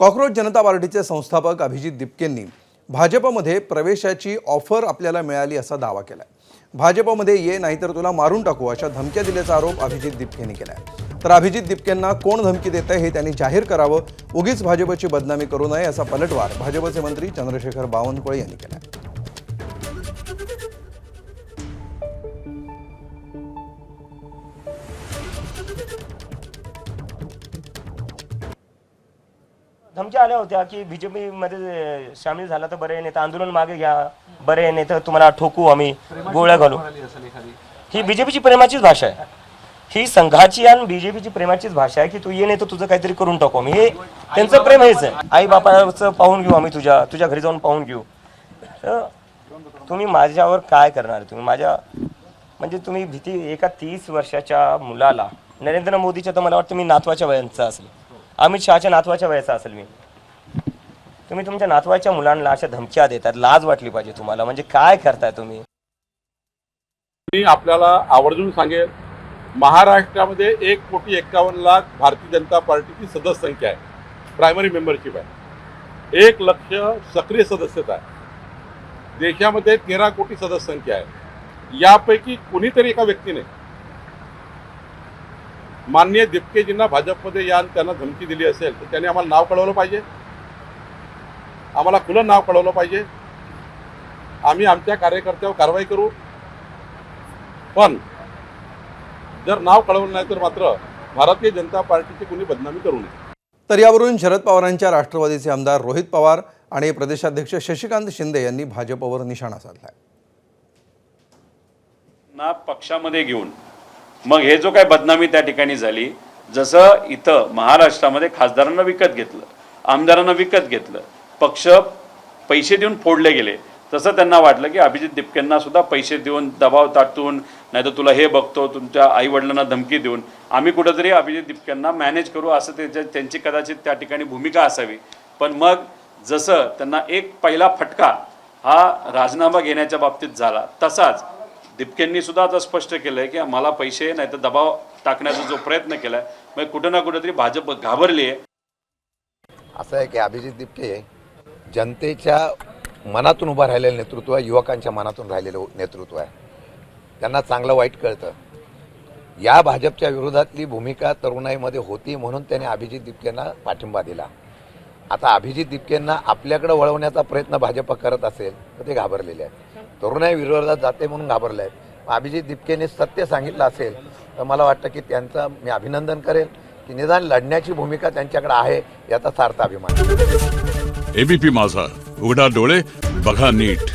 Cockroach जनता पार्टीचे संस्थापक अभिजित दिपकेंनी भाजपमध्ये प्रवेशाची ऑफर आपल्याला मिळाली असा दावा केलाय। भाजपमध्ये ये नाहीतर तुला मारून टाकू अशा धमक्या दिल्याचा आरोप अभिजित दिपकेंनी केलाय। तर अभिजित दिपकेंना कोण धमकी देत आहे हे त्यांनी जाहीर करावं, उगीच भाजपची बदनामी करू नये असा पलटवार भाजपचे मंत्री चंद्रशेखर बावनकुळे यांनी केलाय। धमक्या आल्या होत्या की बीजेपी मध्ये सामील झाला तर बरे, नाही तर आंदोलन मागे घ्या, बरे नाही तर तुम्हाला ठोकू, आम्ही गोळ्या घालू। ही बीजेपीची प्रेमाचीच भाषा आहे, ही संघाची आणि बीजेपीची प्रेमाचीच भाषा आहे की तू ये नाही तर तुझं काहीतरी करून टाकू आम्ही। हे त्यांचं प्रेम हेच आहे, आई बापाचं पाहून घेऊ आम्ही, तुझ्या घरी जाऊन पाहून घेऊ। तुम्ही माझ्यावर काय करणार? तुम्ही माझ्या म्हणजे तुम्ही भीती एका 30 वर्षाच्या मुलाला, नरेंद्र मोदीच्या तर मला वाटतं मी नातवाच्या वयांचा असेल, अमित शहाच्या नातवाच्या वयाचा असेल मी, तुम्ही तुमच्या नातवाच्या मुलांना अशा धमक्या देतात, लाज वाटली पाहिजे तुम्हाला। म्हणजे काय करताय तुम्ही? मी आपल्याला आवर्जून सांगेल, महाराष्ट्रामध्ये 1,51,00,000 भारतीय जनता पार्टीची सदस्य संख्या आहे, प्रायमरी मेंबरशिप आहे, 1 लक्ष सक्रिय सदस्यता आहे। देशामध्ये 13 कोटी सदस्य संख्या आहे। यापैकी कुणीतरी एका व्यक्तीने माननीय दिपकेजींना भाजपमध्ये या त्यांना धमकी दिली असेल तर त्यांनी आम्हाला नाव कळवलं पाहिजे, आम्हाला खुलं नाव कळवलं पाहिजे। आम्ही आमच्या कार्यकर्त्यावर कारवाई करू, पण जर नाव कळवलं नाही तर मात्र भारतीय जनता पार्टीची कुणी बदनामी करू नये। तर यावरून शरद पवारांच्या राष्ट्रवादीचे आमदार रोहित पवार आणि प्रदेशाध्यक्ष शशिकांत शिंदे यांनी भाजपवर निशाणा साधलाय। ना पक्षामध्ये घेऊन मग हे जो काय बदनामी त्या ठिकाणी झाली, जसं इथं महाराष्ट्रामध्ये खासदारांना विकत घेतलं, आमदारांना विकत घेतलं, पक्ष पैसे देऊन फोडले गेले, तसं त्यांना वाटलं की अभिजित दिपकेंना सुद्धा पैसे देऊन, दबाव टाकून, नाही तर तुला हे बघतो, तुमच्या आईवडिलांना धमकी देऊन आम्ही कुठंतरी अभिजित दिपकेंना मॅनेज करू, असं त्यांची कदाचित त्या ठिकाणी भूमिका असावी। पण मग जसं त्यांना एक पहिला फटका हा राजीनामा घेण्याच्या बाबतीत झाला, तसाच दिपकेंनी सुद्धा आता स्पष्ट केलंय की मला पैसे नाही तर दबाव टाकण्याचा जो प्रयत्न केलाय, मग कुठं ना कुठेतरी भाजप घाबरली आहे। असं आहे की अभिजित दिपके जनतेच्या मनातून उभं राहिलेलं नेतृत्व आहे, युवकांच्या मनातून राहिलेलं नेतृत्व आहे। त्यांना चांगलं वाईट कळतं। या भाजपच्या विरोधातली भूमिका तरुणाईमध्ये होती म्हणून त्याने अभिजित दिपकेंना पाठिंबा दिला। आता अभिजित दिपकेंना आपल्याकडे वळवण्याचा प्रयत्न भाजप करत असेल तर ते घाबरलेले आहेत, तरुणाई विरोधात जाते म्हणून घाबरले आहेत। अभिजित दिपकेने सत्य सांगितलं असेल तर मला वाटतं की त्यांचं मी अभिनंदन करेल की निदान लढण्याची भूमिका त्यांच्याकडे आहे, याचा सार्थ अभिमान। एबीपी माझा, उघडा डोळे बघा नीट।